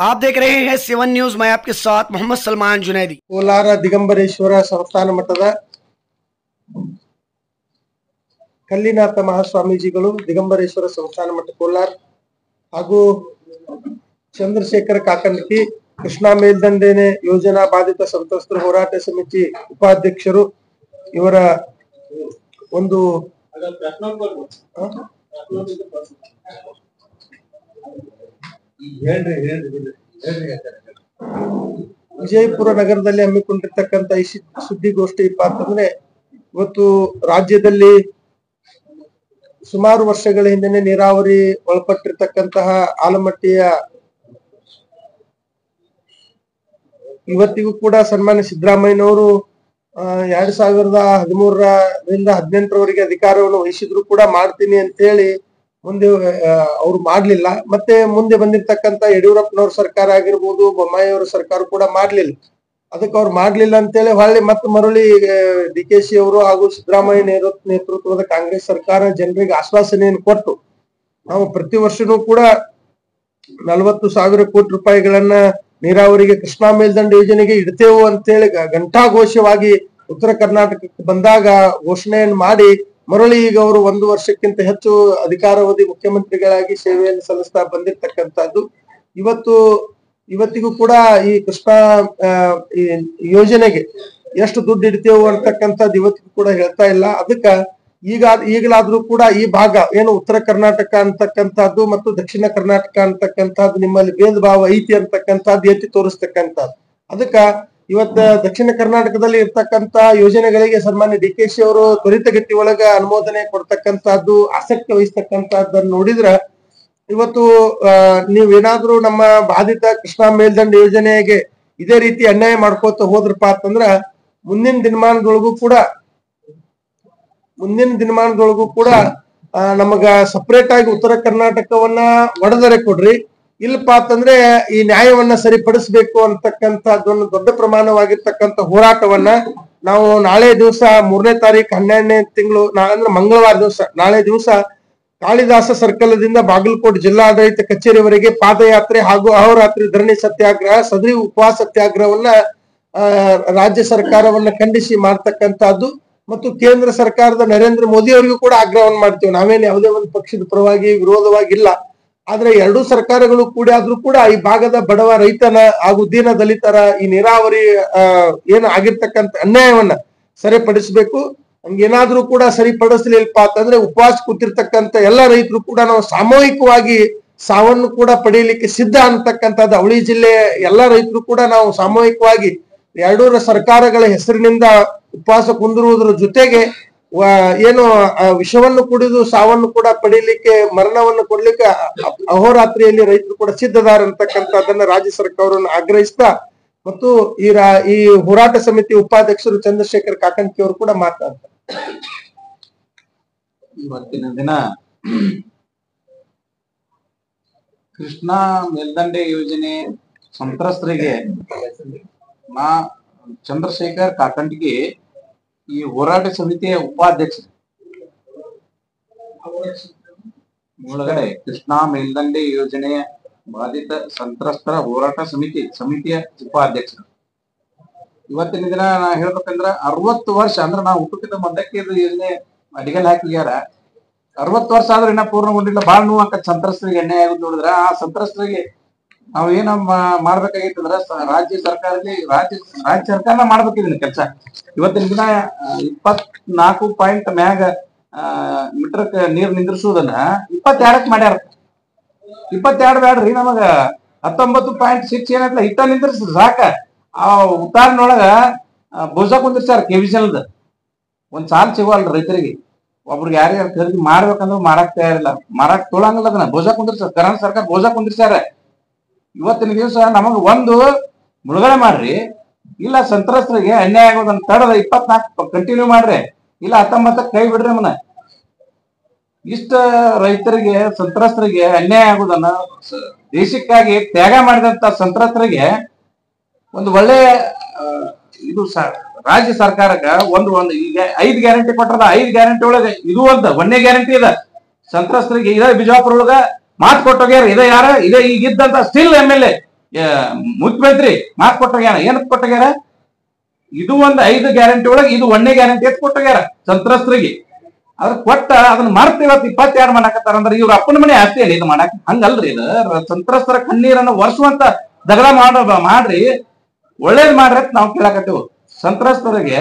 आप देख रहे हैं 7 न्यूज। मैं आपके साथ मोहम्मद सलमान जुनैदी। ಕೋಲಾರ ದಿಗಂಬರೇಶ್ವರ ಸಂಸ್ಥಾನ ಮಠದ ಕಲ್ಲಿನಾಥ ಮಹಾಸ್ವಾಮೀಜಿಗಳು ದಿಗಂಬರೇಶ್ವರ ಸಂಸ್ಥಾನ ಮಠ ಕೋಲಾರ ಹಾಗೂ ಚಂದ್ರಶೇಖರ ಕಾಕಂಡಕಿ ಕೃಷ್ಣಾ ಮೇಲ್ದಂಡೆ ಯೋಜನಾ ಬಾಧಿತ ಸಂತ್ರಸ್ತರ ಹೋರಾಟ ಸಮಿತಿ ಉಪಾಧ್ಯಕ್ಷರು ಇವರ ಒಂದು ವಿಜಯಪುರ ನಗರದಲ್ಲಿ ಹಮ್ಮಿಕೊಂಡಿರ್ತಕ್ಕಂಥ ಈ ಸುದ್ದಿಗೋಷ್ಠಿ ಅಂತಂದ್ರೆ ಇವತ್ತು ರಾಜ್ಯದಲ್ಲಿ ಸುಮಾರು ವರ್ಷಗಳ ಹಿಂದೆ ನೀರಾವರಿ ಒಳಪಟ್ಟಿರ್ತಕ್ಕಂತಹ ಆಲಮಟ್ಟಿಯ ಇವತ್ತಿಗೂ ಕೂಡ ಸನ್ಮಾನ್ಯ ಸಿದ್ದರಾಮಯ್ಯನವರು 2013ರಿಂದ 2018ರವರೆಗೆ ಅಧಿಕಾರವನ್ನು ವಹಿಸಿದ್ರು ಕೂಡ ಮಾಡ್ತೀನಿ ಅಂತ ಹೇಳಿ ಮುಂದೆ ಅವ್ರು ಮಾಡ್ಲಿಲ್ಲ. ಮತ್ತೆ ಮುಂದೆ ಬಂದಿರ್ತಕ್ಕಂಥ ಯಡಿಯೂರಪ್ಪನವ್ರ ಸರ್ಕಾರ ಆಗಿರ್ಬೋದು, ಬೊಮ್ಮಾಯಿ ಅವರ ಸರ್ಕಾರ ಕೂಡ ಮಾಡ್ಲಿಲ್ಲ. ಅದಕ್ಕೆ ಅವ್ರು ಮಾಡ್ಲಿಲ್ಲ ಅಂತೇಳಿ ಹೊಳ್ಳಿ ಮತ್ತೆ ಮರಳಿ DKC ಅವರು ಹಾಗೂ ಸಿದ್ದರಾಮಯ್ಯ ನೇತೃತ್ವದ ಕಾಂಗ್ರೆಸ್ ಸರ್ಕಾರ ಜನರಿಗೆ ಆಶ್ವಾಸನೆಯನ್ನು ಕೊಟ್ಟು ನಾವು ಪ್ರತಿ ವರ್ಷನೂ ಕೂಡ 40,000 ಕೋಟಿ ರೂಪಾಯಿಗಳನ್ನ ನೀರಾವರಿಗೆ ಕೃಷ್ಣಾ ಮೇಲ್ದಂಡೆ ಯೋಜನೆಗೆ ಇಡ್ತೇವು ಅಂತೇಳಿ ಘಂಟಾಘೋಷವಾಗಿ ಉತ್ತರ ಕರ್ನಾಟಕಕ್ಕೆ ಬಂದಾಗ ಘೋಷಣೆಯನ್ನು ಮಾಡಿ ಮರಳಿ ಈಗ ಅವರು 1 ವರ್ಷಕ್ಕಿಂತ ಹೆಚ್ಚು ಅಧಿಕಾರಾವಧಿ ಮುಖ್ಯಮಂತ್ರಿಗಳಾಗಿ ಸೇವೆಯನ್ನು ಸಲ್ಲಿಸ್ತಾ ಬಂದಿರತಕ್ಕಂಥದ್ದು. ಇವತ್ತಿಗೂ ಕೂಡ ಈ ಕೃಷ್ಣಾ ಯೋಜನೆಗೆ ಎಷ್ಟು ದುಡ್ಡು ಇಡ್ತೇವು ಅಂತಕ್ಕಂಥದ್ದು ಇವತ್ತಿಗೂ ಕೂಡ ಹೇಳ್ತಾ ಇಲ್ಲ. ಅದಕ್ಕ ಈಗಲಾದ್ರೂ ಕೂಡ ಈ ಭಾಗ ಏನು ಉತ್ತರ ಕರ್ನಾಟಕ ಅಂತಕ್ಕಂಥದ್ದು ಮತ್ತು ದಕ್ಷಿಣ ಕರ್ನಾಟಕ ಅಂತಕ್ಕಂಥದ್ದು ನಿಮ್ಮಲ್ಲಿ ಭೇದ ಭಾವ ಐತಿ ಅಂತಕ್ಕಂಥದ್ದು ಎತ್ತಿ ತೋರಿಸ್ತಕ್ಕಂಥದ್ದು. ಅದಕ್ಕ ಇವತ್ತ ದಕ್ಷಿಣ ಕರ್ನಾಟಕದಲ್ಲಿ ಇರ್ತಕ್ಕಂತ ಯೋಜನೆಗಳಿಗೆ ಸನ್ಮಾನ್ಯ DKC ಅವರು ತ್ವರಿತಗತಿ ಒಳಗ ಅನುಮೋದನೆ ಕೊಡ್ತಕ್ಕಂಥದ್ದು, ಆಸಕ್ತಿ ವಹಿಸ್ತಕ್ಕಂಥದ್ದನ್ನು ನೋಡಿದ್ರ ಇವತ್ತು ನೀವೇನಾದ್ರೂ ನಮ್ಮ ಬಾಧಿತ ಕೃಷ್ಣಾ ಮೇಲ್ದಂಡೆ ಯೋಜನೆಗೆ ಇದೇ ರೀತಿ ಅನ್ಯಾಯ ಮಾಡ್ಕೋತ ಹೋದ್ರಪ್ಪ ಅಂತಂದ್ರ ಮುಂದಿನ ದಿನಮಾನದೊಳಗೂ ಕೂಡ ನಮಗ ಸಪರೇಟ್ ಆಗಿ ಉತ್ತರ ಕರ್ನಾಟಕವನ್ನ ಒಡೆದರೆ ಕೊಡ್ರಿ, ಇಲ್ಲಪ್ಪ ಅಂತಂದ್ರೆ ಈ ನ್ಯಾಯವನ್ನ ಸರಿಪಡಿಸಬೇಕು ಅಂತಕ್ಕಂಥದ್ದೊಂದು ದೊಡ್ಡ ಪ್ರಮಾಣವಾಗಿರ್ತಕ್ಕಂಥ ಹೋರಾಟವನ್ನ ನಾವು ನಾಳೆ ದಿವಸ 3ನೇ ತಾರೀಕು 12ನೇ ತಿಂಗಳು ಅಂದ್ರೆ ಮಂಗಳವಾರ ದಿವಸ ನಾಳೆ ದಿವಸ ಕಾಳಿದಾಸ ಸರ್ಕಲ್ದಿಂದ ಬಾಗಲಕೋಟೆ ಜಿಲ್ಲಾಡಳಿತ ಕಚೇರಿವರೆಗೆ ಪಾದಯಾತ್ರೆ ಹಾಗೂ ಅಹೋರಾತ್ರಿ ಧರಣಿ ಸತ್ಯಾಗ್ರಹ ಸದರಿ ಉಪವಾಸ ಸತ್ಯಾಗ್ರಹವನ್ನ ರಾಜ್ಯ ಸರ್ಕಾರವನ್ನ ಖಂಡಿಸಿ ಮಾಡ್ತಕ್ಕಂಥದ್ದು ಮತ್ತು ಕೇಂದ್ರ ಸರ್ಕಾರದ ನರೇಂದ್ರ ಮೋದಿ ಅವರಿಗೂ ಕೂಡ ಆಗ್ರಹವನ್ನು ಮಾಡ್ತೀವಿ. ನಾವೇನು ಯಾವುದೇ ಒಂದು ಪಕ್ಷದ ಪರವಾಗಿ ವಿರೋಧವಾಗಿಲ್ಲ. ಆದ್ರೆ ಎರಡೂ ಸರ್ಕಾರಗಳು ಕೂಡಿಯಾದ್ರೂ ಕೂಡ ಈ ಭಾಗದ ಬಡವ ರೈತನ ಹಾಗೂ ದೀನ ದಲಿತರ ಈ ನೀರಾವರಿ ಏನು ಆಗಿರ್ತಕ್ಕಂಥ ಅನ್ಯಾಯವನ್ನ ಸರಿಪಡಿಸಬೇಕು. ಹಂಗೇನಾದ್ರೂ ಕೂಡ ಸರಿಪಡಿಸ್ಲಿಲ್ಲಪ್ಪ ಅಂತಂದ್ರೆ ಉಪವಾಸ ಕೂತಿರ್ತಕ್ಕಂಥ ಎಲ್ಲ ರೈತರು ಕೂಡ ನಾವು ಸಾಮೂಹಿಕವಾಗಿ ಸಾವನ್ನು ಕೂಡ ಪಡೆಯಲಿಕ್ಕೆ ಸಿದ್ಧ ಅಂತಕ್ಕಂಥದ್ದು ಅವಳಿ ಜಿಲ್ಲೆಯ ಎಲ್ಲ ರೈತರು ಕೂಡ ನಾವು ಸಾಮೂಹಿಕವಾಗಿ ಎರಡೂ ಸರ್ಕಾರಗಳ ಹೆಸರಿನಿಂದ ಉಪವಾಸ ಕುಂದಿರುವುದರ ಜೊತೆಗೆ ಏನು ವಿಷವನ್ನು ಕುಡಿದು ಸಾವನ್ನು ಕೂಡ ಪಡೀಲಿಕ್ಕೆ ಮರಣವನ್ನು ಕೊಡ್ಲಿಕ್ಕೆ ಅಹೋರಾತ್ರಿಯಲ್ಲಿ ರೈತರು ಕೂಡ ಸಿದ್ಧದಾರ ಅಂತಕ್ಕಂಥದ್ದನ್ನ ರಾಜ್ಯ ಸರ್ಕಾರವನ್ನು ಆಗ್ರಹಿಸ್ತಾ ಮತ್ತು ಈ ಹೋರಾಟ ಸಮಿತಿ ಉಪಾಧ್ಯಕ್ಷರು ಚಂದ್ರಶೇಖರ್ ಕಾಕಂಡಕಿ ಅವರು ಕೂಡ ಮಾತಾಡ್ತಾರೆ. ಇವತ್ತಿನ ದಿನ ಕೃಷ್ಣಾ ಮೇಲ್ದಂಡೆ ಯೋಜನೆ ಸಂತ್ರಸ್ತರಿಗೆ ಚಂದ್ರಶೇಖರ್ ಕಾಕಂಡಕಿ ಈ ಹೋರಾಟ ಸಮಿತಿಯ ಉಪಾಧ್ಯಕ್ಷರು ಒಳಗಡೆ ಕೃಷ್ಣಾ ಮೇಲ್ದಂಡೆ ಯೋಜನೆಯ ಬಾಧಿತ ಸಂತ್ರಸ್ತರ ಹೋರಾಟ ಸಮಿತಿಯ ಉಪಾಧ್ಯಕ್ಷರು. ಇವತ್ತಿನ ದಿನ ನಾ ಹೇಳ್ಬೇಕಂದ್ರ 60 ವರ್ಷ ಅಂದ್ರೆ ನಾವು ಹುಟ್ಟುಕಿಂತ ಮೊದಲಕ್ಕೆ ಇದು ಯೋಜನೆ ಅಡಿಗಲ್ ಹಾಕಿಗ್ಯಾರ. 60 ವರ್ಷ ಆದ್ರೆ ಇನ್ನ ಪೂರ್ಣಗೊಂಡಿಲ್ಲ. ಬಾಳ ನೋವು ಸಂತ್ರಸ್ತರಿಗೆ ಎಣ್ಣೆ ಆಗೋದು ನೋಡಿದ್ರ ಆ ಸಂತ್ರಸ್ತರಿಗೆ ನಾವ್ ಏನ ಮಾಡ್ಬೇಕಾಗಿತ್ತಂದ್ರ ರಾಜ್ಯ ಸರ್ಕಾರನ ಮಾಡ್ಬೇಕಿದ್ನ ಕೆಲಸ. ಇವತ್ತಿನ ದಿನ 24 ಪಾಯಿಂಟ್ ಮ್ಯಾಗ ಮೀಟರ್ಕ್ ನೀರ್ ನಿಂದ್ರಿಸುವುದನ್ನ 22ಕ್ಕೆ ಮಾಡ್ಯಾರ. 22 ಬ್ಯಾಡ್ರಿ, ನಮಗ 19.6 ಏನೈತಲ್ಲ ಇಟ್ಟ ನಿಂದ್ರಿಸ್ ಸಾಕ. ಆ ಉತ್ತಾರನೊಳಗ ಬೋಸ ಕುಂದಿರ್ಸಾರ ಕೆವಿಷನ್ದ ಒಂದ್ ಸಾಲ್ ಸಿಗೋಲ್ರಿ ರೈತರಿಗೆ. ಒಬ್ರಿಗೆ ಯಾರ್ಯಾರು ಖರೀದಿ ಮಾಡ್ಬೇಕಂದ್ರೆ ಮಾಡಕ್ ತಯಾರಿಲ್ಲ, ಮಾಡಕ್ ತೊಳಂಗಿಲ್ಲ. ಅದನ್ನ ಬೋಸ ಕುಂದಿರ್ಸಾರ, ಕರ್ನಾಟಕ ಸರ್ಕಾರ ಬೋಸ ಕುಂದಿರ್ಸಾರ. ಇವತ್ತಿನ ದಿವಸ ನಮಗ ಒಂದು ಮುಳುಗಡೆ ಮಾಡ್ರಿ, ಇಲ್ಲ ಸಂತ್ರಸ್ತರಿಗೆ ಅನ್ಯಾಯ ಆಗೋದನ್ನ ತಡದ 24 ಕಂಟಿನ್ಯೂ ಮಾಡ್ರಿ, ಇಲ್ಲ 19ಕ್ಕೆ ಕೈ ಬಿಡ್ರಿ. ನಮ್ಮನ್ನ ಇಷ್ಟ ರೈತರಿಗೆ ಸಂತ್ರಸ್ತರಿಗೆ ಅನ್ಯಾಯ ಆಗೋದನ್ನ ದೇಶಕ್ಕಾಗಿ ತ್ಯಾಗ ಮಾಡಿದಂತ ಸಂತ್ರಸ್ತರಿಗೆ ಒಂದು ಒಳ್ಳೆ ಇದು ರಾಜ್ಯ ಸರ್ಕಾರಕ್ಕ ಒಂದು ಈಗ 5 ಗ್ಯಾರಂಟಿ ಕೊಟ್ಟದ. 5 ಗ್ಯಾರಂಟಿ ಒಳಗೆ ಇದು ಒಂದು 1ನೇ ಗ್ಯಾರಂಟಿ ಇದೆ ಸಂತ್ರಸ್ತರಿಗೆ. ಇದೇ ಬಿಜಾಪುರ ಒಳಗ ಮಾತು ಕೊಟ್ಟೋಗ್ಯಾರ. ಇದೇ ಈಗಿದ್ದಂತ ಸ್ಟಿಲ್ MLA ಮುಖ್ಯಮಂತ್ರಿ ಮಾತು ಕೊಟ್ಟಾಗ್ಯಾರ. ಏನಂತ ಕೊಟ್ಟಾಗ್ಯಾರ? ಇದು ಒಂದು 5 ಗ್ಯಾರಂಟಿ ಒಳಗೆ ಇದು 1ನೇ ಗ್ಯಾರಂಟಿ ಅಂತ ಕೊಟ್ಟಾಗ್ಯಾರ ಸಂತ್ರಸ್ತರಿಗೆ. ಅದ್ರ ಕೊಟ್ಟ ಅದನ್ನ ಮರ್ತ ಇವತ್ತು 22 ಮಾಡಾಕತ್ತಾರ ಅಂದ್ರೆ ಇವ್ರ ಅಪ್ಪನ ಮನೆ ಆಸ್ತಿ ಅಲ್ಲ ಇದು ಮಾಡಾಕ. ಹಂಗಲ್ರಿ, ಇದು ಸಂತ್ರಸ್ತರ ಕಣ್ಣೀರನ್ನು ಒರೆಸುವಂತ ದಗದ ಮಾಡ್ರಿ, ಒಳ್ಳೇದ್ ಮಾಡ್ರಿ ಅಂತ ನಾವು ಕೇಳಾಕತ್ತೇವು. ಸಂತ್ರಸ್ತರಿಗೆ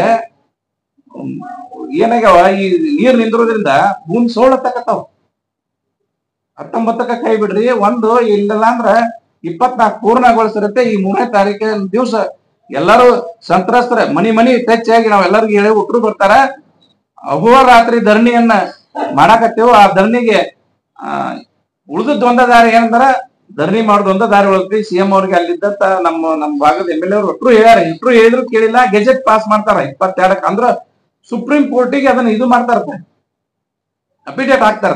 ಏನಾಗ್ಯಾವ, ಈ ನೀರ್ ನಿಂದ್ರೋದ್ರಿಂದ ಭೂಮಿ ಸೋಳತ್ತಕತ್ತಾವ. 19ಕ್ಕ ಕೈ ಬಿಡ್ರಿ, ಒಂದು ಇಲ್ಲ ಅಂದ್ರ 24 ಪೂರ್ಣಗೊಳಿಸಿರುತ್ತೆ. ಈ 3ನೇ ತಾರೀಕಿನ ದಿವಸ ಎಲ್ಲರೂ ಸಂತ್ರಸ್ತರ ಮನಿ ಟಚ್ ಆಗಿ ನಾವ್ ಎಲ್ಲರಿಗೂ ಹೇಳಿ ಉಟ್ರು ಬರ್ತಾರ. ಅಹೋರಾತ್ರಿ ಧರಣಿಯನ್ನ ಮಾಡಾಕತ್ತೇವು. ಆ ಧರಣಿಗೆ ಉಳಿದದ್ದು ಒಂದ ದಾರಿ ಏನಂದ್ರ ಧರಣಿ ಮಾಡೋದು ಒಂದ ದಾರಿ ಉಳಿದ್ರಿ. CM ಅವ್ರಿಗೆ ಅಲ್ಲಿದ್ದ ನಮ್ಮ ಭಾಗದ MLA ಅವ್ರು ಒಟ್ರು ಹೇಳ್ಯಾರ. ಇಟ್ರು ಹೇಳಿದ್ರು ಕೇಳಿಲ್ಲ, ಗೆಜೆಟ್ ಪಾಸ್ ಮಾಡ್ತಾರ 22ಕ್ಕೆ. ಅಂದ್ರ ಸುಪ್ರೀಂ ಕೋರ್ಟಿಗೆ ಅದನ್ನ ಇದು ಮಾಡ್ತಾರತ್ತ, ಅಪಿಡೇಟ್ ಹಾಕ್ತಾರ.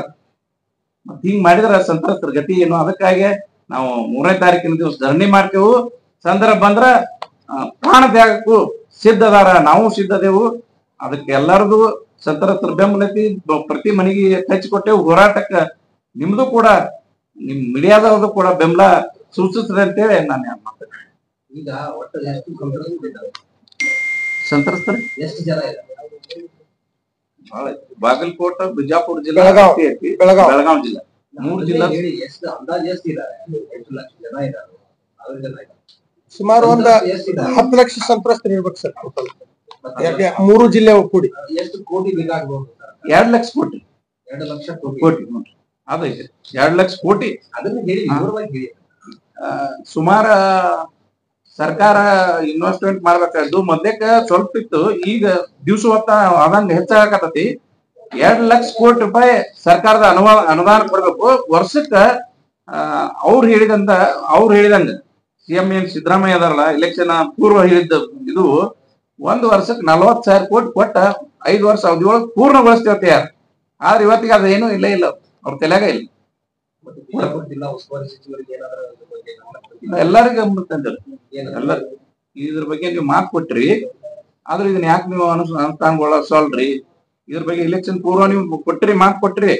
ಮತ್ ಹಿಂಗ್ ಮಾಡಿದ್ರ ಸಂತ್ರಸ್ತರ ಗತಿ ಏನು? ಅದಕ್ಕಾಗಿ ನಾವು 3ನೇ ತಾರೀಕಿನ ದಿವಸ ಧರಣಿ ಮಾಡ್ತೇವು. ಸಂದರ್ಭ ಬಂದ್ರ ಪ್ರಾಣ ತ್ಯಾಗಕ್ಕೂ ಸಿದ್ಧದಾರ, ನಾವು ಸಿದ್ಧದೇವು. ಅದಕ್ಕೆ ಎಲ್ಲರದು ಸಂತ್ರಸ್ತರ ಬೆಂಬಲತಿ, ಪ್ರತಿ ಮನೆಗೆ ಕೊಟ್ಟೆವು. ಹೋರಾಟಕ್ಕ ನಿಮ್ದು ಕೂಡ, ನಿಮ್ ಮೀಡಿಯಾದವ್ರದ್ದು ಕೂಡ ಬೆಂಬಲ ಸೂಚಿಸ್ತದೆ ಅಂತೇಳಿ ನಾನು ಮಾತಾಡ್ತೀನಿ. ಈಗ ಒಟ್ಟು ಎಷ್ಟು ಸಂತ್ರಸ್ತರು ಎಷ್ಟು ಜನ ಇದ್ದಾರೆ? ಬಾಗಲಕೋಟೆ, ಬಿಜಾಪುರ ಜಿಲ್ಲಾ, ಬೆಳಗಾವಿ ಜಿಲ್ಲಾ, 3 ಜಿಲ್ಲಾ. ಎಷ್ಟು ಅಂದಾಜು ಎಷ್ಟು ಇದ್ದಾರೆ? ಎಷ್ಟು ಲಕ್ಷ ಜನ ಇದ್ದಾರೆ? ಸುಮಾರು ಒಂದು 10 ಲಕ್ಷ ಸಂತ್ರಸ್ತರು ಇರ್ಬೇಕು ಸರ್. 3 ಜಿಲ್ಲೆ ಕೂಡಿ ಎಷ್ಟು ಕೋಟಿ ಬೇಕಾಗಬಹುದು? 2 ಲಕ್ಷ ಕೋಟಿ. 2 ಲಕ್ಷ ಕೋಟಿ ಅದೈತೆ. 2 ಲಕ್ಷ ಕೋಟಿ. ಅದನ್ನ ಹೇಳಿ, ಹೇಳಿ. ಸುಮಾರ ಸರ್ಕಾರ ಇನ್ವೆಸ್ಟ್ಮೆಂಟ್ ಮಾಡ್ಬೇಕಾದ್ದು ಮೊದ್ಲೇಕ ಸ್ವಲ್ಪ ಇತ್ತು, ಈಗ ದಿವ್ಸ ಹೊತ್ತ ಅದಂಗ ಹೆಚ್ಚಾಗತೈತಿ. 2 ಲಕ್ಷ ಕೋಟಿ ರೂಪಾಯಿ ಸರ್ಕಾರದ ಅನುದಾನ ಕೊಡ್ಬೇಕು ವರ್ಷಕ್ಕ. ಅವ್ರು ಹೇಳಿದಂಗ CM ಏನ್ ಸಿದ್ದರಾಮಯ್ಯ ಅದಾರಲ್ಲ, ಎಲೆಕ್ಷನ್ ಪೂರ್ವ ಹೇಳಿದ್ದ ಇದು 1 ವರ್ಷಕ್ಕೆ 40,000 ಕೋಟಿ ಕೊಟ್ಟ 5 ವರ್ಷ ಅವಧಿಯೊಳಗೆ ಪೂರ್ಣಗೊಳಿಸ್ತೇವೆ ಯಾರು. ಆದ್ರೆ ಇವತ್ತಿಗೆ ಅದೇನು ಇಲ್ಲ ಅವ್ರ ತಲೆಯಾಗ ಇಲ್ಲ. ಎಲ್ಲರಿಗೂ ಎಲ್ಲ ಇದ್ರ ಬಗ್ಗೆ ನೀವು ಮಾತು ಕೊಟ್ರಿ, ಆದ್ರೆ ಇದನ್ನ ಯಾಕೆ ನೀವು ಅನುಷ್ಠಾನಗೊಳಿಸಲ್ರಿ? ಇದ್ರ ಬಗ್ಗೆ ಎಲೆಕ್ಷನ್ ಪೂರ್ವ ನೀವು ಕೊಟ್ರಿ, ಮಾತು ಕೊಟ್ರಿ,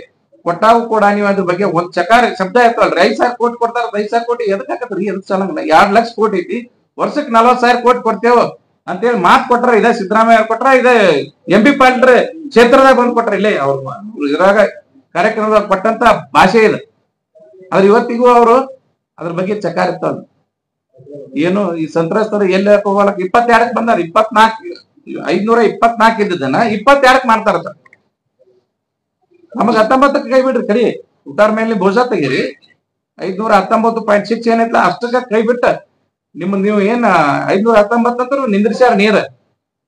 ಕೊಟ್ಟಾವು ಕೂಡ ನೀವು ಅದ್ರ ಬಗ್ಗೆ ಒಂದ್ ಚಕಾರ ಶಬ್ದ ಇರ್ತವಲ್ರಿ. 5,000 ಕೋಟಿ ಕೊಡ್ತಾರ. 5,000 ಕೋಟಿ ಎದಕ್ ಹಾಕತ್ರಿ? ಎದಕ್ ಸಲಂಗಿಲ್ಲ. 2 ಲಕ್ಷ ಕೋಟಿ ಐತಿ, ವರ್ಷಕ್ಕೆ 40,000 ಕೋಟಿ ಕೊಡ್ತೇವ ಅಂತೇಳಿ ಮಾತು ಕೊಟ್ರ. ಇದೇ ಸಿದ್ದರಾಮಯ್ಯ ಕೊಟ್ರ, ಇದೇ MP ಪಾಟೀಲ್ ಕ್ಷೇತ್ರದಾಗ ಬಂದ್ ಕೊಟ್ರ. ಇಲ್ಲೇ ಅವ್ರು ಇದ್ರಾಗ ಕಾರ್ಯಕ್ರಮದಾಗ ಕೊಟ್ಟಂತ ಭಾಷೆ ಇದೆ. ಆದ್ರೆ ಇವತ್ತಿಗೂ ಅವರು ಅದ್ರ ಬಗ್ಗೆ ಚಕಾರ ಇರ್ತಾವ. ಏನು ಈ ಸಂತ್ರಸ್ತರು ಎಲ್ಲಿ ಹೋಗಲಕ್ 22ಕ್ಕೆ ಬಂದಾರ. 524 ಇದ್ದದನ್ನ 22ಕ್ಕೆ ಮಾಡ್ತಾರ. ನಮಗ್ 19ಕ್ಕೆ ಕೈ ಬಿಡ್ರಿ, ಕರಿ ಉತ್ತಾರ ಮೇಲೆ ಭೋಜ ತೆಗೀರಿ. 519.6 ಏನೈತಲ್ಲ ಅಷ್ಟಕ್ಕ ಕೈ ಬಿಟ್ಟ ನೀವು ಏನ್ 519 ಅಂತ ನಿಂದ್ರಿಸ್ಯಾರ ನೀರ್.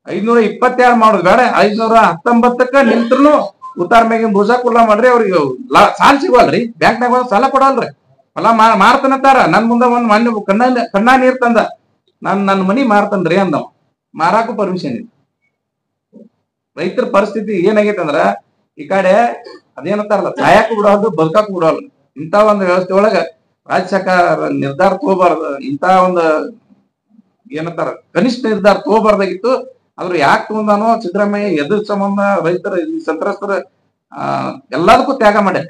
522 ಮಾಡೋದು ಬೇಡ. 519ಕ್ಕ ನಿಂತ್ರು ಉತ್ತಾರ ಮೇಗಿನ ಭುಜ ಕುಲ್ಲ ಮಾಡ್ರಿ. ಅವ್ರಿಗೆ ಸಾಲ ಸಿಗವಲ್ರಿ, ಬ್ಯಾಂಕ್ನಾಗ ಸಾಲ ಕೊಡಲ್ರಿ. ಹೊಲ ಮಾರ್ತಾನಂತಾರ. ನನ್ ಮುಂದೆ ಒಂದ್ ಮಣ್ಣು ಕಣ್ಣ ನೀರ್ ತಂದ, ನನ್ನ ಮನಿ ಮಾರ್ತನ್ರಿ ಅಂದವ. ಮಾರಾಕು ಪರ್ಮಿಷನ್ ಇಲ್ಲ. ರೈತರ ಪರಿಸ್ಥಿತಿ ಏನಾಗೈತೆ ಅಂದ್ರ ಈ ಕಡೆ ಅದೇನಂತಾರಲ್ಲ, ಸಾಯಕ್ಕೂ ಬಿಡೋದು, ಬದುಕಾಕು ಬಿಡೋಲ್ಲ. ಇಂಥ ಒಂದು ವ್ಯವಸ್ಥೆ ಒಳಗ ರಾಜ್ಯ ಸರ್ಕಾರ ನಿರ್ಧಾರ ತಗೋಬಾರ್ದು. ಇಂಥ ಒಂದು ಏನಂತಾರ ಕನಿಷ್ಠ ನಿರ್ಧಾರ ತಗೋಬಾರ್ದಾಗಿತ್ತು. ಆದ್ರೆ ಯಾಕೆ ತಗೊಂಡಾನೋ ಸಿದ್ದರಾಮಯ್ಯ ಎದ್ರ ಸಂಬಂಧ ರೈತರ ಸಂತ್ರಸ್ತರ ಎಲ್ಲದಕ್ಕೂ ತ್ಯಾಗ ಮಾಡ್ಯಾರ.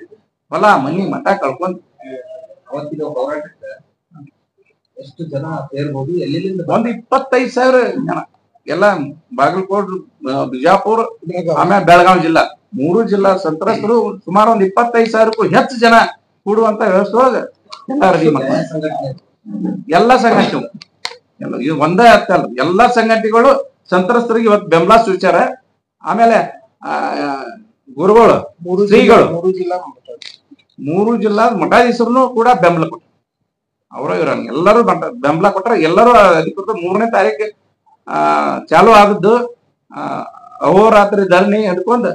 ಹೊಲ ಮನಿ ಮಠ ಕಳ್ಕೊಂಡ್ ಅವತ್ತಿನ ಹೋರಾಟಕ್ಕೆ ಎಷ್ಟು ಜನ ಸೇರ್ಬೋದು? ಎಲ್ಲಿಂದ? ಒಂದ್ 25,000 ಜನ ಎಲ್ಲ ಬಾಗಲಕೋಟೆ, ಬಿಜಾಪುರ, ಆಮೇಲೆ ಬೆಳಗಾವಿ ಜಿಲ್ಲಾ, 3 ಜಿಲ್ಲಾ ಸಂತ್ರಸ್ತರು ಸುಮಾರು ಒಂದ್ 25,000ಕ್ಕೂ ಹೆಚ್ಚು ಜನ ಕೂಡುವಂತ ವ್ಯವಸ್ಥೆ ಒಳಗ ಎಲ್ಲ ರೆಡಿ ಮಾಡ್ತಾರೆ. ಎಲ್ಲಾ ಸಂಘಟನೆ ಒಂದೇ ಅಲ್ಲ, ಎಲ್ಲಾ ಸಂಘಟನೆಗಳು ಸಂತ್ರಸ್ತರಿಗೆ ಇವತ್ತು ಬೆಂಬಲ ಸೂಚಾರ. ಆಮೇಲೆ ಗುರುಗಳು, ಶ್ರೀಗಳು, 3 ಜಿಲ್ಲಾ ಮಠಾಧೀಶರು ಕೂಡ ಬೆಂಬಲ ಕೊಟ್ಟರು. ಅವರು ಇವ್ರನ್ನ ಎಲ್ಲರೂ ಬೆಂಬಲ ಕೊಟ್ಟರೆ. ಎಲ್ಲರೂ ಅಧಿಕೃತ 3ನೇ ತಾರೀಕು ಚಾಲು ಆದದ್ದು. ಅಹೋರಾತ್ರಿ ಧರಣಿ ಹಿಡ್ಕೊಂಡ್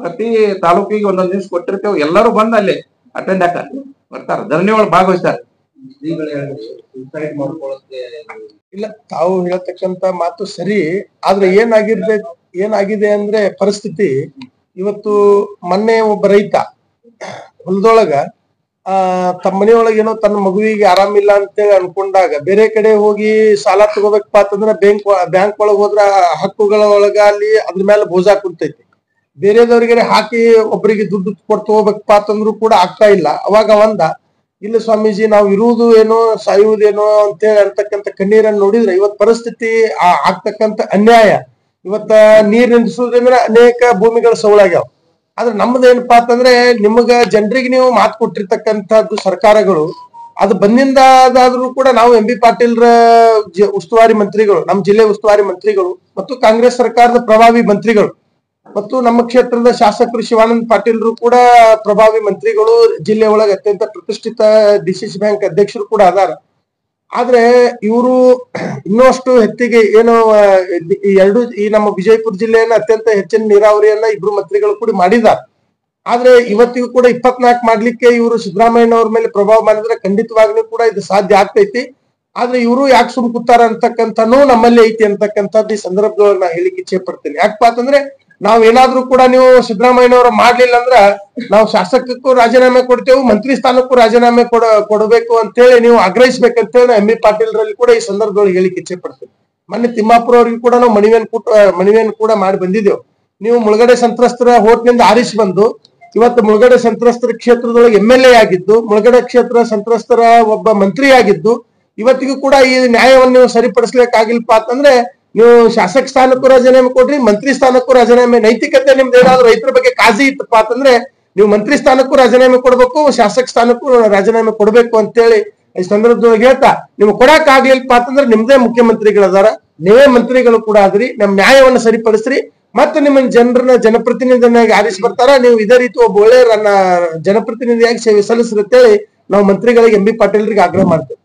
ಪ್ರತಿ ತಾಲೂಕಿಗೆ ಒಂದೊಂದ್ ದಿವ್ಸ ಕೊಟ್ಟಿರ್ತೇವೆ. ಎಲ್ಲರೂ ಬಂದ್ ಅಲ್ಲಿ ಅಟೆಂಡ್ ಬರ್ತಾರ, ಧರಣಿ ಒಳಗೆ ಭಾಗವಹಿಸ್ತಾರೆ. ಇಲ್ಲ, ತಾವು ಹೇಳ್ತಕ್ಕಂತ ಮಾತು ಸರಿ. ಆದ್ರೆ ಏನಾಗಿದೆ ಅಂದ್ರೆ ಪರಿಸ್ಥಿತಿ ಇವತ್ತು, ಮೊನ್ನೆ ಒಬ್ಬ ರೈತ ಹೊಲದೊಳಗ ತಮ್ಮ ಮನೆಯೊಳಗೆ ಏನೋ ತನ್ನ ಮಗುವಿಗೆ ಆರಾಮಿಲ್ಲ ಅಂತೇಳಿ ಅನ್ಕೊಂಡಾಗ ಬೇರೆ ಕಡೆ ಹೋಗಿ ಸಾಲ ತಗೋಬೇಕಪ್ಪ ಅಂತಂದ್ರ ಬ್ಯಾಂಕ್ ಒಳಗ್ ಹೋದ್ರ ಹಕ್ಕುಗಳ ಒಳಗ ಅಲ್ಲಿ ಅದ್ರ ಮೇಲೆ ಬೋಜಾ ಕುಂತೈತಿ. ಬೇರೆದವ್ರಿಗೆ ಹಾಕಿ ಒಬ್ಬರಿಗೆ ದುಡ್ಡು ಕೊಟ್ಟು ಹೋಗ್ಬೇಕಪ್ಪ ಅಂತಂದ್ರು ಕೂಡ ಆಗ್ತಾ ಇಲ್ಲ. ಅವಾಗ ಇಲ್ಲ ಸ್ವಾಮೀಜಿ ನಾವು ಇರುವುದು ಏನೋ ಸಾಯುವುದೇನೋ ಅಂತೇಳಿ ಅಂತಕ್ಕಂಥ ಕಣ್ಣೀರನ್ನು ನೋಡಿದ್ರೆ ಇವತ್ ಪರಿಸ್ಥಿತಿ ಆಗ್ತಕ್ಕಂಥ ಅನ್ಯಾಯ. ಇವತ್ತ ನೀರ್ ನಿಂದಿಸುವುದಂದ್ರೆ ಅನೇಕ ಭೂಮಿಗಳ ಸವಳಾಗ್ಯಾವ. ಆದ್ರೆ ನಮ್ದೇನಪ್ಪಾ ಅಂತಂದ್ರೆ ನಿಮಗ ಜನರಿಗೆ ನೀವು ಮಾತು ಕೊಟ್ಟಿರ್ತಕ್ಕಂಥದ್ದು ಸರ್ಕಾರಗಳು ಅದು ಬಂದಿಂದಾದ್ರೂ ಕೂಡ ನಾವು ಎಂ ಬಿ ಪಾಟೀಲ್ರ ಉಸ್ತುವಾರಿ ಮಂತ್ರಿಗಳು, ನಮ್ಮ ಜಿಲ್ಲೆ ಉಸ್ತುವಾರಿ ಮಂತ್ರಿಗಳು ಮತ್ತು ಕಾಂಗ್ರೆಸ್ ಸರ್ಕಾರದ ಪ್ರಭಾವಿ ಮಂತ್ರಿಗಳು ಮತ್ತು ನಮ್ಮ ಕ್ಷೇತ್ರದ ಶಾಸಕರು ಶಿವಾನಂದ ಪಾಟೀಲ್ರು ಕೂಡ ಪ್ರಭಾವಿ ಮಂತ್ರಿಗಳು, ಜಿಲ್ಲೆ ಒಳಗೆ ಅತ್ಯಂತ ಪ್ರತಿಷ್ಠಿತ DCC ಬ್ಯಾಂಕ್ ಅಧ್ಯಕ್ಷರು ಕೂಡ ಅದಾರ. ಆದ್ರೆ ಇವರು ಇನ್ನಷ್ಟು ಹೆಚ್ಚಿಗೆ ಏನು ಈ ನಮ್ಮ ವಿಜಯಪುರ ಜಿಲ್ಲೆಯನ್ನ ಅತ್ಯಂತ ಹೆಚ್ಚಿನ ನೀರಾವರಿಯನ್ನ ಇಬ್ರು ಮಂತ್ರಿಗಳು ಕೂಡ ಮಾಡಿದ್ದಾರೆ. ಆದ್ರೆ ಇವತ್ತಿಗೂ ಕೂಡ 24 ಮಾಡ್ಲಿಕ್ಕೆ ಇವರು ಸಿದ್ದರಾಮಯ್ಯನವ್ರ ಮೇಲೆ ಪ್ರಭಾವ ಮಾಡಿದ್ರೆ ಖಂಡಿತವಾಗ್ಲೂ ಕೂಡ ಇದು ಸಾಧ್ಯ ಆಗ್ತೈತಿ. ಆದ್ರೆ ಇವರು ಯಾಕೆ ಸುಮ್ ಕೂತಾರ ಅಂತಕ್ಕಂಥನೂ ನಮ್ಮಲ್ಲಿ ಐತಿ ಅಂತಕ್ಕಂಥದ್ದು ಈ ಸಂದರ್ಭದೊಳಗೆ ನಾ ಹೇಳಿಕ್ಕೆ ಇಚ್ಛೆ ಪಡ್ತೇನೆ. ಯಾಕಪ್ಪ ಅಂತಂದ್ರೆ ನಾವ್ ಏನಾದ್ರೂ ಕೂಡ ನೀವು ಸಿದ್ದರಾಮಯ್ಯನವ್ರ ಮಾಡ್ಲಿಲ್ಲ ಅಂದ್ರ ನಾವು ಶಾಸಕಕ್ಕೂ ರಾಜೀನಾಮೆ ಕೊಡ್ತೇವೆ, ಮಂತ್ರಿ ಸ್ಥಾನಕ್ಕೂ ರಾಜೀನಾಮೆ ಕೊಡಬೇಕು ಅಂತೇಳಿ ನೀವು ಆಗ್ರಹಿಸ್ಬೇಕಂತೇಳಿ ಎಂ ಬಿ ಪಾಟೀಲ್ರಲ್ಲಿ ಕೂಡ ಈ ಸಂದರ್ಭದೊಳಗೆ ಹೇಳಿಕ್ಕೆ ಇಚ್ಛೆ ಪಡ್ತೇವೆ. ಮೊನ್ನೆ ತಿಮ್ಮಾಪುರ ಅವ್ರಿಗೆ ಕೂಡ ನಾವು ಮನವಿಯನ್ನು ಕೂಡ ಮಾಡಿ ಬಂದಿದ್ದೇವೆ. ನೀವು ಮುಳುಗಡೆ ಸಂತ್ರಸ್ತರ ಹೋಟ್ನಿಂದ ಆರಿಸಿ ಬಂದು ಇವತ್ತು ಮುಳುಗಡೆ ಸಂತ್ರಸ್ತರ ಕ್ಷೇತ್ರದೊಳಗೆ MLA ಆಗಿದ್ದು, ಮುಳುಗಡೆ ಕ್ಷೇತ್ರ ಸಂತ್ರಸ್ತರ ಒಬ್ಬ ಮಂತ್ರಿ ಆಗಿದ್ದು, ಇವತ್ತಿಗೂ ಕೂಡ ಈ ನ್ಯಾಯವನ್ನು ನೀವು ಸರಿಪಡಿಸ್ಲಿಕ್ಕಾಗಿಲ್ಪ ಅಂತಂದ್ರೆ ನೀವು ಶಾಸಕ ಸ್ಥಾನಕ್ಕೂ ರಾಜೀನಾಮೆ ಕೊಡ್ರಿ, ಮಂತ್ರಿ ಸ್ಥಾನಕ್ಕೂ ರಾಜೀನಾಮೆ. ನೈತಿಕತೆ ನಿಮ್ದು ಏನಾದ್ರು ರೈತರ ಬಗ್ಗೆ ಕಾಳಜಿ ಇತ್ತಪ್ಪ ಅಂತಂದ್ರೆ ನೀವು ಮಂತ್ರಿ ಸ್ಥಾನಕ್ಕೂ ರಾಜೀನಾಮೆ ಕೊಡ್ಬೇಕು, ಶಾಸಕ ಸ್ಥಾನಕ್ಕೂ ರಾಜೀನಾಮೆ ಕೊಡ್ಬೇಕು ಅಂತೇಳಿ ಈ ಸಂದರ್ಭದೊಳಗೆ ಹೇಳ್ತಾ, ನೀವು ಕೊಡಕ್ ಆಗ್ಲಿಲ್ಪ ಅಂತಂದ್ರೆ ನಿಮ್ದೇ ಮುಖ್ಯಮಂತ್ರಿಗಳದಾರ, ನೀವೇ ಮಂತ್ರಿಗಳು ಕೂಡ ಆದ್ರಿ, ನಮ್ ನ್ಯಾಯವನ್ನು ಸರಿಪಡಿಸ್ರಿ. ಮತ್ತೆ ನಿಮ್ಮ ಜನಪ್ರತಿನಿಧಿಯನ್ನಾಗಿ ಆರಿಸಿ ಬರ್ತಾರ, ನೀವು ಇದೇ ರೀತಿ ಒಬ್ಬ ಒಳ್ಳೆ ಜನಪ್ರತಿನಿಧಿಯಾಗಿ ಸೇವೆ ಸಲ್ಲಿಸ್ರಿ ಅಂತೇಳಿ ನಾವು ಮಂತ್ರಿಗಳಿಗೆ ಎಂ ಬಿ ಪಾಟೀಲ್ರಿಗೆ ಆಗ್ರಹ ಮಾಡ್ತೇವೆ.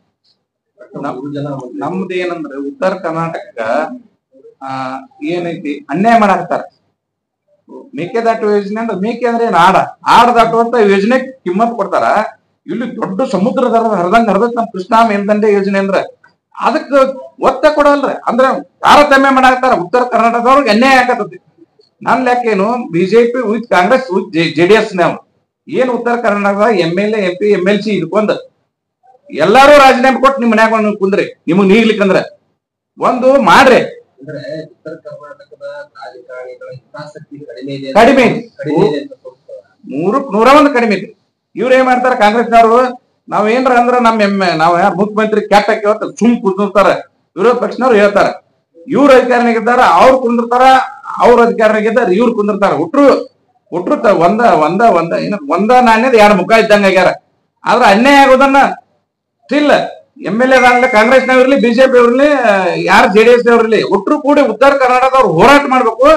ನಮ್ದು ಏನಂದ್ರೆ ಉತ್ತರ ಕರ್ನಾಟಕ ಏನೈತಿ ಅನ್ಯಾಯ ಮಾಡಾಕ್ತಾರ. ಮೇಕೆದಾಟು ಯೋಜನೆ ಅಂದ್ರೆ ಮೇಕೆ ಅಂದ್ರೆ ಏನ್ ಆಡ ದಾಟುವಂತ ಯೋಜನೆ ಕಿಮ್ಮತ್ ಕೊಡ್ತಾರ. ಇಲ್ಲಿ ದೊಡ್ಡ ಸಮುದ್ರದ ಹರಿದಂಗ ಹರಿದತ್ ನಮ್ ಕೃಷ್ಣಾ ಮೇಲ್ದಂಡೆ ಯೋಜನೆ ಅಂದ್ರ ಅದಕ್ಕೆ ಒತ್ತ ಕೊಡಲ್ರಿ. ಅಂದ್ರೆ ತಾರತಮ್ಯ ಮಾಡಾಕ್ತಾರ. ಉತ್ತರ ಕರ್ನಾಟಕದವ್ರಿಗೆ ಅನ್ಯಾಯ ಆಗತೈತಿ. ನನ್ ಲೆಕ್ಕೇನು BJP with Congress with JDS ನಾವು ಏನ್ ಉತ್ತರ ಕರ್ನಾಟಕದ MLA MP MLC ಇದ್ಕೊಂಡ್ ಎಲ್ಲಾರು ರಾಜೀನಾಮೆ ಕೊಟ್ಟು ನಿಮ್ ಮನ್ಯಾಗ ಕುಂದ್ರಿ, ನಿಮಗ್ ನೀಗ್ಲಿಕ್ಕಂದ್ರ ಒಂದು ಮಾಡ್ರಿ. ಅಂದ್ರೆ ಉತ್ತರ ಕರ್ನಾಟಕದ ರಾಜಕಾರಣಿಗಳ ಹಿತಾಸಕ್ತಿ ಕಡಿಮೆ ನೂರೊಂದು ಕಡಿಮೆ ಐತಿ. ಇವ್ರ ಏನ್ ಮಾಡ್ತಾರ ಕಾಂಗ್ರೆಸ್ನವ್ರು, ನಾವ್ ಏನ್ರ ಅಂದ್ರ ನಾವ್ ಯಾರು ಮುಖ್ಯಮಂತ್ರಿ ಕೆಟ್ಟ ಕೇಳ್ತಾರ ಸುಮ್ ಕುಂದಿರ್ತಾರ. ವಿರೋಧ ಪಕ್ಷನವ್ರು ಹೇಳ್ತಾರ ಇವ್ರ ಅಧಿಕಾರನಾಗಿದ್ದಾರ ಅವ್ರು ಕುಂದಿರ್ತಾರ, ಅವ್ರ ಅಧಿಕಾರನಾಗಿದ್ದಾರ ಇವ್ರು ಕುಂದಿರ್ತಾರ. ಹುಟ್ರು ಒಂದ ನಾಣ್ಯದ ಎರಡು ಮುಖ ಇದ್ದಂಗ ಆಗ್ಯಾರ. ಆದ್ರ ಅನ್ಯಾಯ ಆಗೋದನ್ನ ಇಲ್ಲ MLA ಆಗಲಿ ಕಾಂಗ್ರೆಸ್ನವ್ರು ಇರ್ಲಿ ಬಿಜೆಪಿ ಅವ್ರಲ್ಲಿ ಯಾರು JDS ಅವ್ರಲ್ಲಿ ಒಟ್ಟರು ಕೂಡಿ ಉತ್ತರ ಕರ್ನಾಟಕದವ್ರು ಹೋರಾಟ ಮಾಡ್ಬೇಕು.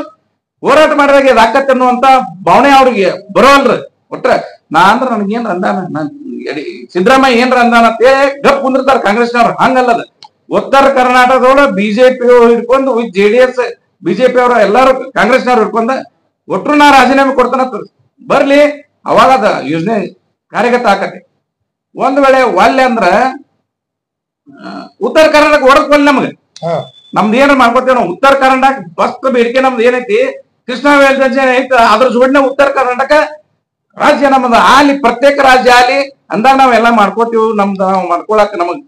ಹೋರಾಟ ಮಾಡಿದಾಗ ಇದಾಕತ್ತೆ ಅನ್ನುವಂತ ಭಾವನೆ ಅವ್ರಿಗೆ ಬರೋಲ್ರಿ. ಒಟ್ರ ನನ್ಗೇನ್ರ ಅಂದಾನ ಸಿದ್ದರಾಮಯ್ಯ ಏನ್ರ ಅಂದಾನ ಅಂತ ಗಪ್ ಕುಂದಿರ್ತಾರ ಕಾಂಗ್ರೆಸ್ನವ್ರು. ಹಂಗಲ್ಲದ ಉತ್ತರ ಕರ್ನಾಟಕದವ್ರು ಬಿಜೆಪಿ ಹಿಡ್ಕೊಂಡು JDS ಬಿಜೆಪಿ ಅವ್ರ ಎಲ್ಲಾರು ಕಾಂಗ್ರೆಸ್ನವ್ರು ಹಿಡ್ಕೊಂಡ ಒಟ್ರು ನಾ ರಾಜೀನಾಮೆ ಕೊಡ್ತಾನ ಬರ್ಲಿ, ಅವಾಗ ಅದ ಯೋಜನೆ ಕಾರ್ಯಗತ ಆಕತಿ. ಒಂದ್ ವೇಳೆ ಒಲ್ಲೆ ಅಂದ್ರ ಉತ್ತರ ಕರ್ನಾಟಕ ಹೊಡಕ್ ಒಲ್ಲೆ ನಮ್ಗೆ ನಮ್ದು ಏನಾರ ಮಾಡ್ಕೊತೇವ ನಾವು. ಉತ್ತರ ಕರ್ನಾಟಕ ಬಸ್ ಬೇಡಿಕೆ ನಮ್ದು ಏನೈತಿ ಕೃಷ್ಣಾ ಮೇಲ್ದಂಡೆ ಐತಿ, ಅದ್ರ ಜೋಡಣೆ ಉತ್ತರ ಕರ್ನಾಟಕ ರಾಜ್ಯ ನಮ್ದು ಆಲಿ, ಪ್ರತ್ಯೇಕ ರಾಜ್ಯ ಆಲಿ ಅಂದಾಗ ನಾವೆಲ್ಲಾ ಮಾಡ್ಕೋತೀವಿ. ನಮ್ದು ನಾವು ಮಾಡ್ಕೊಳಕ್ ನಮಗ್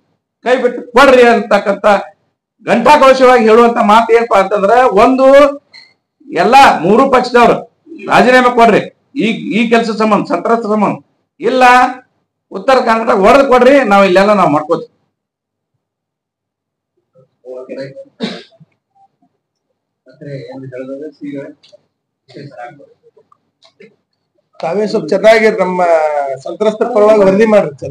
ಕೈ ಬಿಟ್ಟು ಕೊಡ್ರಿ ಅಂತಕ್ಕಂತ ಘಂಟಾಘೋಷವಾಗಿ ಹೇಳುವಂತ ಮಾತು ಏನಪ್ಪಾ ಅಂತಂದ್ರ, ಒಂದು ಎಲ್ಲಾ ಮೂರು ಪಕ್ಷದವ್ರು ರಾಜೀನಾಮೆ ಕೊಡ್ರಿ ಈ ಕೆಲಸ ಸಂಬಂಧ ಸಂತ್ರಸ್ತ ಸಂಬಂಧ, ಇಲ್ಲ ಉತ್ತರ ಕರ್ನಾಟಕ ಹೊಡೆದು ಕೊಡ್ರಿ, ನಾವ್ ಇಲ್ಲೆಲ್ಲ ನಾವ್ ಮಾಡ್ಕೋತೀವಿ. ತಾವೇ ಸ್ವಲ್ಪ ಚೆನ್ನಾಗಿ ನಮ್ಮ ಸಂತ್ರಸ್ತರ ಪರವಾಗಿ ವರದಿ ಮಾಡ್ರಿ.